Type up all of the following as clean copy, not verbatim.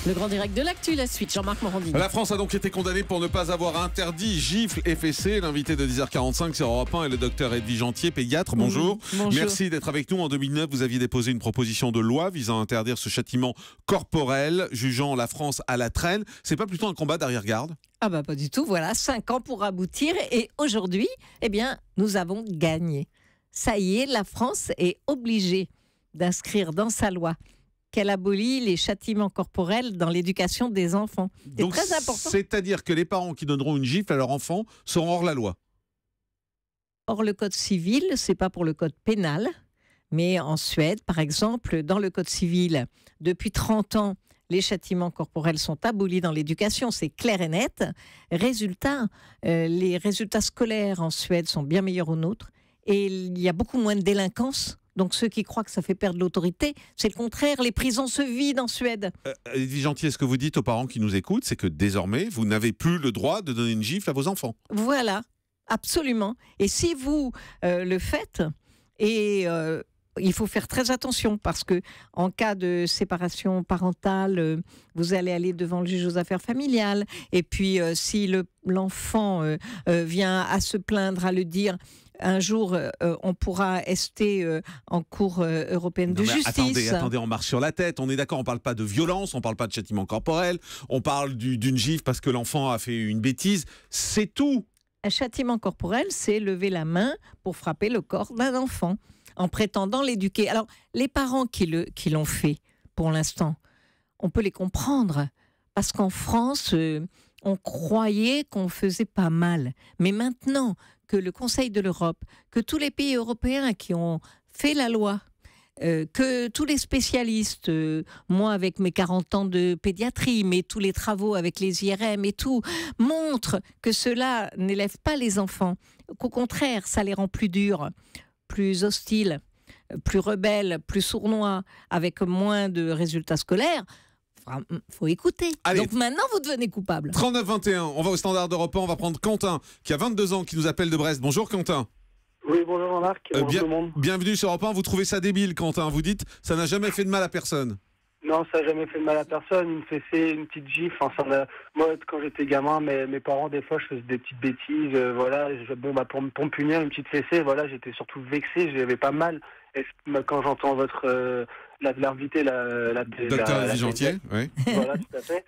Le grand direct de l'actu, la suite, Jean-Marc Morandini. La France a donc été condamnée pour ne pas avoir interdit gifles et fessées. L'invité de 10h45 sur Europe 1 est le docteur Edwige Antier, pédiatre. Bonjour. Bonjour. Merci d'être avec nous. En 2009, vous aviez déposé une proposition de loi visant à interdire ce châtiment corporel, jugeant la France à la traîne. C'est pas plutôt un combat d'arrière-garde ? Ah bah pas du tout, voilà, 5 ans pour aboutir. Et aujourd'hui, eh bien, nous avons gagné. Ça y est, la France est obligée d'inscrire dans sa loi qu'elle abolit les châtiments corporels dans l'éducation des enfants. C'est donc, très important. C'est-à-dire que les parents qui donneront une gifle à leur enfant seront hors la loi. Or, le code civil, c'est pas pour le code pénal, mais en Suède, par exemple, dans le code civil, depuis 30 ans, les châtiments corporels sont abolis dans l'éducation, c'est clair et net. Résultat, les résultats scolaires en Suède sont bien meilleurs aux nôtres et il y a beaucoup moins de délinquance. Donc ceux qui croient que ça fait perdre l'autorité, c'est le contraire, les prisons se vident en Suède. Edwige Antier, ce que vous dites aux parents qui nous écoutent, c'est que désormais, vous n'avez plus le droit de donner une gifle à vos enfants. Voilà, absolument. Et si vous le faites, il faut faire très attention parce que en cas de séparation parentale, vous allez aller devant le juge aux affaires familiales. Et puis, si l'enfant vient à se plaindre, à le dire, un jour, on pourra ester en cour européenne de justice. Attendez, on marche sur la tête. On est d'accord, on ne parle pas de violence, on ne parle pas de châtiment corporel, on parle d'une gifle parce que l'enfant a fait une bêtise. C'est tout. Un châtiment corporel, c'est lever la main pour frapper le corps d'un enfant en prétendant l'éduquer. Alors, les parents qui l'ont fait, pour l'instant, on peut les comprendre. Parce qu'en France, on croyait qu'on faisait pas mal. Mais maintenant que le Conseil de l'Europe, que tous les pays européens qui ont fait la loi, que tous les spécialistes, moi avec mes 40 ans de pédiatrie, mais tous les travaux avec les IRM et tout, montrent que cela n'élève pas les enfants, qu'au contraire, ça les rend plus durs, plus hostiles, plus rebelles, plus sournois, avec moins de résultats scolaires. Faut écouter. Allez. Donc maintenant, vous devenez coupable. 39-21, on va au standard d'Europe 1, on va prendre Quentin, qui a 22 ans, qui nous appelle de Brest. Bonjour Quentin. Oui, bonjour Jean-Marc, bonjour tout le monde. Bienvenue sur Europe 1, vous trouvez ça débile Quentin, vous dites ça n'a jamais fait de mal à personne. Non, ça n'a jamais fait de mal à personne, une fessée, une petite gifle, moi quand j'étais gamin, mes parents des fois je faisais des petites bêtises, pour me punir une petite fessée, voilà, j'étais surtout vexé, j'avais pas mal. Et quand j'entends l'invité, Docteur Edwige Antier, oui. Voilà, tout à fait.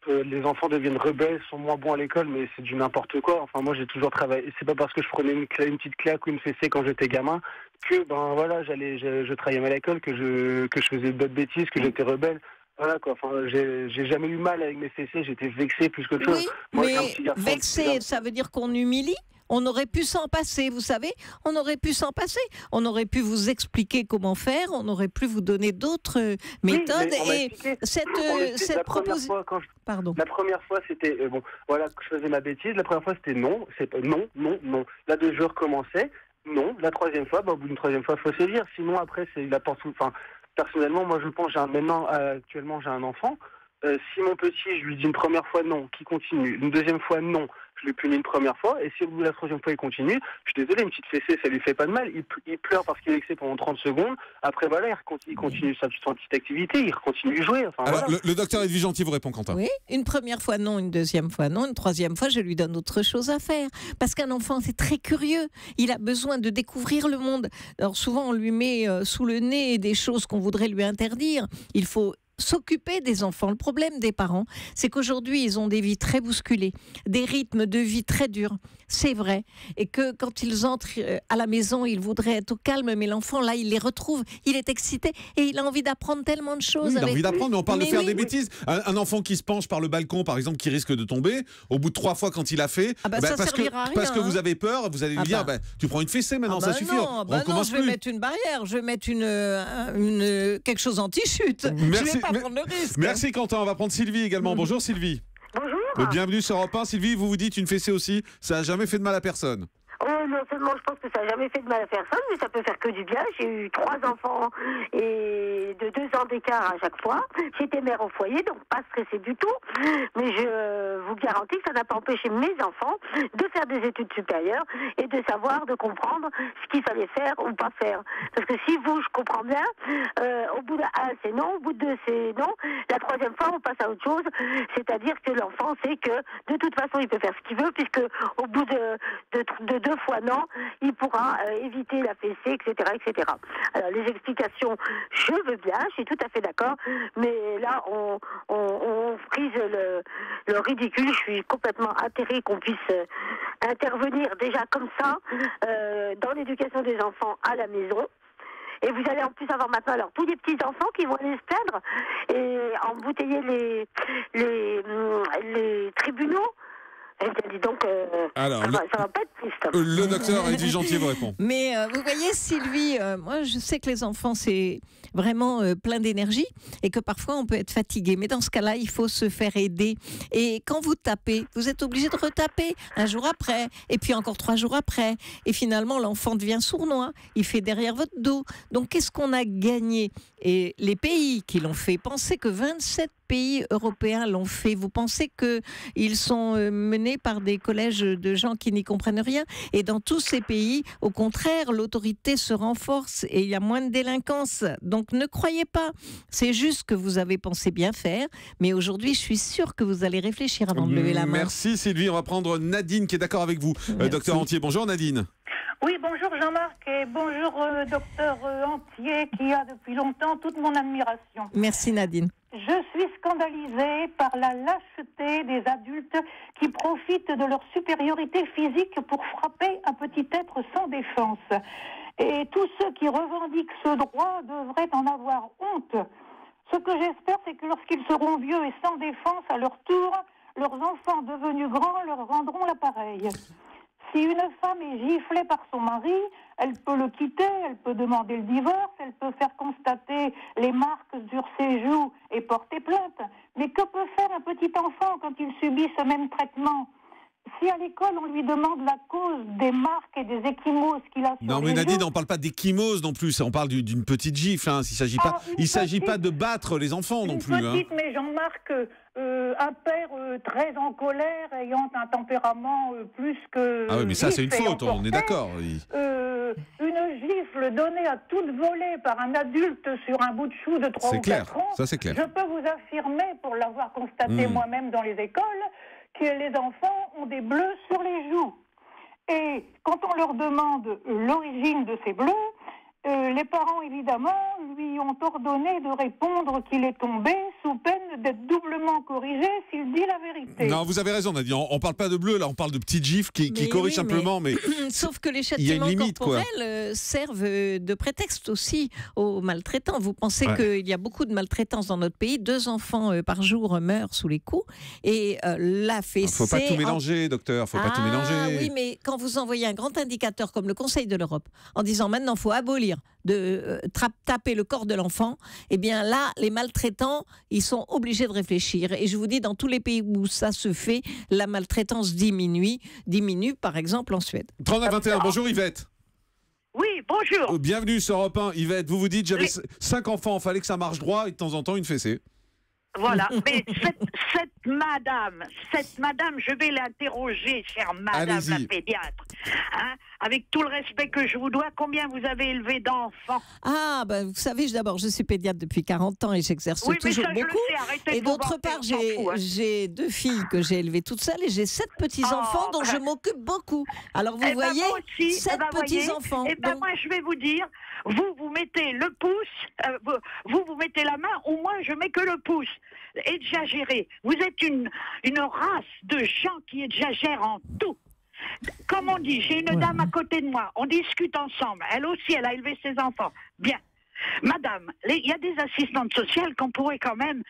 Les enfants deviennent rebelles, sont moins bons à l'école, mais c'est du n'importe quoi. Enfin, moi, j'ai toujours travaillé. C'est pas parce que je prenais une petite claque ou une fessée quand j'étais gamin que, je travaillais mal à l'école, que je faisais d'autres bêtises, que j'étais rebelle. Voilà quoi. Enfin, j'ai jamais eu mal avec mes fessées. J'étais vexé plus qu'autre chose. Oui, moi, mais vexé, ça veut dire qu'on humilie. On aurait pu s'en passer, vous savez, on aurait pu s'en passer. On aurait pu vous expliquer comment faire, on aurait pu vous donner d'autres méthodes. Oui, et cette proposition... Pardon. La première fois, c'était, que je faisais ma bêtise. La première fois, c'était non. Non. La deuxième, je recommençais. Non. La troisième fois, au bout d'une troisième fois, il faut se dire. Sinon, après, c'est la porte. Enfin, personnellement, moi, je pense, actuellement, j'ai un enfant. Si mon petit, je lui dis une première fois non, qu'il continue. Une deuxième fois non, je lui punis une première fois. Et si au bout de la troisième fois il continue, je suis désolé, une petite fessée, ça lui fait pas de mal. Il pleure parce qu'il est vexé pendant 30 secondes. Après, il continue sa petite activité, il continue de jouer. Enfin, alors, voilà. le docteur Edwige Antier vous répond, Quentin. Oui, une première fois non, une deuxième fois non, une troisième fois je lui donne autre chose à faire. Parce qu'un enfant c'est très curieux, il a besoin de découvrir le monde. Alors souvent on lui met sous le nez des choses qu'on voudrait lui interdire. Il faut s'occuper des enfants. Le problème des parents, c'est qu'aujourd'hui, ils ont des vies très bousculées, des rythmes de vie très durs. C'est vrai. Et que quand ils entrent à la maison, ils voudraient être au calme, mais l'enfant, là, il les retrouve, il est excité et il a envie d'apprendre tellement de choses. Oui, il a envie d'apprendre, mais on parle de faire des bêtises. Oui. Un enfant qui se penche par le balcon, par exemple, qui risque de tomber, au bout de 3 fois quand il a fait, ça servira à rien, parce que vous avez peur, vous allez lui dire, tu prends une fessée maintenant, ça suffit. Non, je vais mettre une barrière, je vais mettre quelque chose anti-chute. Merci, je vais pas prendre le risque. Merci Quentin, on va prendre Sylvie également. Bonjour Sylvie. Bonjour. Bienvenue sur Europe 1. Sylvie, vous dites une fessée aussi, ça n'a jamais fait de mal à personne. Non seulement je pense que ça n'a jamais fait de mal à personne, mais ça peut faire que du bien. J'ai eu 3 enfants et de 2 ans d'écart à chaque fois. J'étais mère au foyer, donc pas stressée du tout. Mais je vous garantis que ça n'a pas empêché mes enfants de faire des études supérieures et de savoir, de comprendre ce qu'il fallait faire ou pas faire. Parce que si vous, je comprends bien, au bout de 1 c'est non, au bout de 2 c'est non, la 3e fois on passe à autre chose, c'est-à-dire que l'enfant sait que de toute façon il peut faire ce qu'il veut, puisque au bout de 2 fois non, il pourra éviter la fessée, etc., etc. Alors les explications, je veux bien, je suis tout à fait d'accord, mais là on frise le ridicule. Je suis complètement atterrée qu'on puisse intervenir déjà comme ça dans l'éducation des enfants à la maison. Et vous allez en plus avoir maintenant alors tous les petits enfants qui vont aller se plaindre et embouteiller les tribunaux. Eh bien, dis donc, Alors, ça va pas être triste. Le docteur Edwige Gentil vous répond. Mais vous voyez, Sylvie, moi je sais que les enfants c'est vraiment plein d'énergie et que parfois on peut être fatigué. Mais dans ce cas-là, il faut se faire aider. Et quand vous tapez, vous êtes obligé de retaper un jour après et puis encore 3 jours après. Et finalement, l'enfant devient sournois. Il fait derrière votre dos. Donc qu'est-ce qu'on a gagné? Et les pays qui l'ont fait, pensez que 27 pays européens l'ont fait. Vous pensez qu'ils sont menés par des collèges de gens qui n'y comprennent rien? Et dans tous ces pays, au contraire, l'autorité se renforce et il y a moins de délinquance. Donc ne croyez pas. C'est juste que vous avez pensé bien faire. Mais aujourd'hui, je suis sûre que vous allez réfléchir avant de lever la main. Merci Sylvie. On va prendre Nadine qui est d'accord avec vous. Docteur Antier, bonjour Nadine. Oui, bonjour Jean-Marc et bonjour docteur Antier qui a depuis longtemps toute mon admiration. Merci Nadine. Je suis scandalisée par la lâcheté des adultes qui profitent de leur supériorité physique pour frapper un petit être sans défense. Et tous ceux qui revendiquent ce droit devraient en avoir honte. Ce que j'espère, c'est que lorsqu'ils seront vieux et sans défense, à leur tour, leurs enfants devenus grands leur rendront l'appareil. Si une femme est giflée par son mari, elle peut le quitter, elle peut demander le divorce, elle peut faire constater les marques sur ses joues et porter plainte. Mais que peut faire un petit enfant quand il subit ce même traitement ? Si à l'école on lui demande la cause des marques et des ecchymoses qu'il a sur Non mais les Nadine, joues, on ne parle pas d'ecchymose non plus, on parle d'une petite gifle. Hein. Il ne s'agit pas de battre les enfants non plus. Une petite, mais Jean-Marc, un père très en colère, ayant un tempérament plus que... Ah oui, mais ça c'est une faute, on est d'accord. Une gifle donnée à toute volée par un adulte sur un bout de chou de 3 ou 4 ans, ça c'est clair. Je peux vous affirmer, pour l'avoir constaté moi-même dans les écoles, que les enfants ont des bleus sur les joues. Et quand on leur demande l'origine de ces bleus, les parents, évidemment, lui ont ordonné de répondre qu'il est tombé sous peine d'être doublement corrigé s'il dit la vérité. Non, vous avez raison, Nadine. On ne parle pas de bleu, là, on parle de petites gifles qui corrigent simplement. Mais sauf que les il y a une châtiments limite, corporels servent de prétexte aussi aux maltraitants. Vous pensez qu'il y a beaucoup de maltraitance dans notre pays. 2 enfants par jour meurent sous les coups. Et la fessée... Il ne faut pas tout mélanger, docteur. Il ne faut pas tout mélanger. Oui, mais quand vous envoyez un grand indicateur comme le Conseil de l'Europe, en disant maintenant, il faut abolir de taper le corps de l'enfant, eh bien là, les maltraitants, ils sont obligés de réfléchir. Et je vous dis, dans tous les pays où ça se fait, la maltraitance diminue, par exemple en Suède. 39-21, bonjour Yvette. Oui, bonjour. Bienvenue sur Europe 1. Yvette, vous dites, j'avais 5 enfants, il fallait que ça marche droit et de temps en temps une fessée. Voilà, mais cette madame, je vais l'interroger, chère madame Allez-y. la pédiatre. Hein, avec tout le respect que je vous dois, combien vous avez élevé d'enfants? Ah, ben, vous savez, d'abord, je suis pédiatre depuis 40 ans et j'exerce Oui, mais toujours ça, je le beaucoup. sais, arrêtez Et de vous d'autre vanter, part, on s'en fout, hein. j'ai 2 filles que j'ai élevées toutes seules et j'ai 7 petits-enfants dont je m'occupe beaucoup. Alors, vous voyez, 7 petits-enfants. Eh bien, moi, je vais vous dire, vous mettez le pouce, vous mettez la main, ou moi, je mets que le pouce. Exagéré. Vous êtes une race de gens qui exagèrent en tout. Comme on dit, j'ai une dame à côté de moi, on discute ensemble. Elle aussi, elle a élevé ses enfants. Bien. Madame, il y a des assistantes sociales qu'on pourrait quand même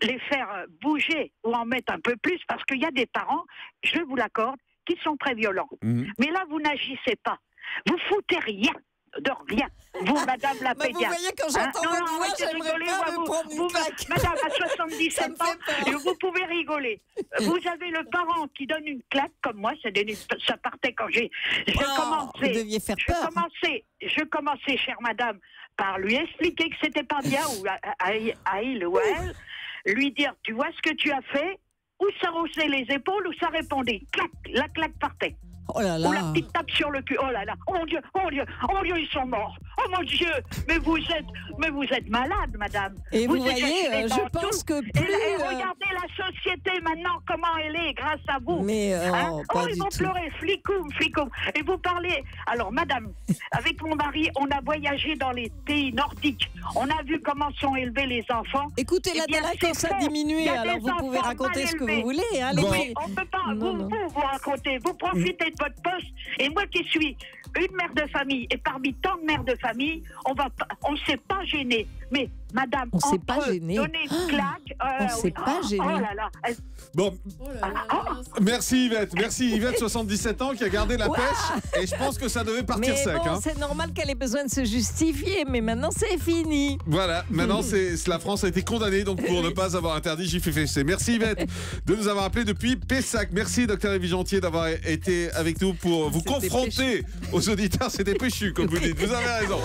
les faire bouger ou en mettre un peu plus, parce qu'il y a des parents, je vous l'accorde, qui sont très violents. Mais là, vous n'agissez pas. Vous foutez rien de rien. Vous, madame la Bah, vous pédiatre. voyez, quand j'entends Non, votre non, voix, arrêtez de j'aimerais rigoler, pas moi, me vous- prendre une vous- claque. Madame, à Ça me 77 fait ans, peur. vous pouvez rigoler. Vous avez le parent qui donne une claque comme moi, ça partait quand je Oh, commençais. vous deviez faire peur. Je commençais, chère madame, par lui expliquer que c'était pas bien, ou à il ou à elle, lui dire, tu vois ce que tu as fait, ou ça haussait les épaules, ou ça répondait. Clac, la claque partait. Oh là Ou la là. petite tape sur le cul. Oh là là. Oh mon Dieu, oh mon Dieu, oh mon Dieu, ils sont morts. Oh mon Dieu, mais vous êtes malade, madame. Et vous êtes voyez, gâchée dans je pense tout. que Et plus... regardez la société maintenant, comment elle est, grâce à vous. Mais Hein? pas ils du vont tout. pleurer, flicoum, flicoum. Et vous parlez. Alors, madame, avec mon mari, on a voyagé dans les pays nordiques. On a vu comment sont élevés les enfants. Écoutez, Eh la bien, délinquance c'est a faux. diminué, Il y a alors des vous pouvez enfants raconter mal ce que élevés. vous voulez. Hein, les Bon. filles. On ne peut pas, Non, vous, non. vous racontez, vous profitez de votre poste, et moi qui suis une mère de famille, et parmi tant de mères de famille, on ne s'est pas gêné. Mais madame, On s'est entre pas gêné. donner une claque, On s'est pas gêné. Oh là là, Bon, Oh là là, merci Yvette, 77 ans, qui a gardé la Ouah. pêche. Et je pense que ça devait partir Mais sec. bon, Hein. c'est normal qu'elle ait besoin de se justifier, mais maintenant c'est fini. Voilà, maintenant la France a été condamnée donc pour ne pas avoir interdit JFFC. Merci Yvette de nous avoir appelé depuis Pessac. Merci docteur Evie Gentier d'avoir été avec nous pour vous C'était confronter aux auditeurs. C'était péchu comme vous dites, vous avez raison.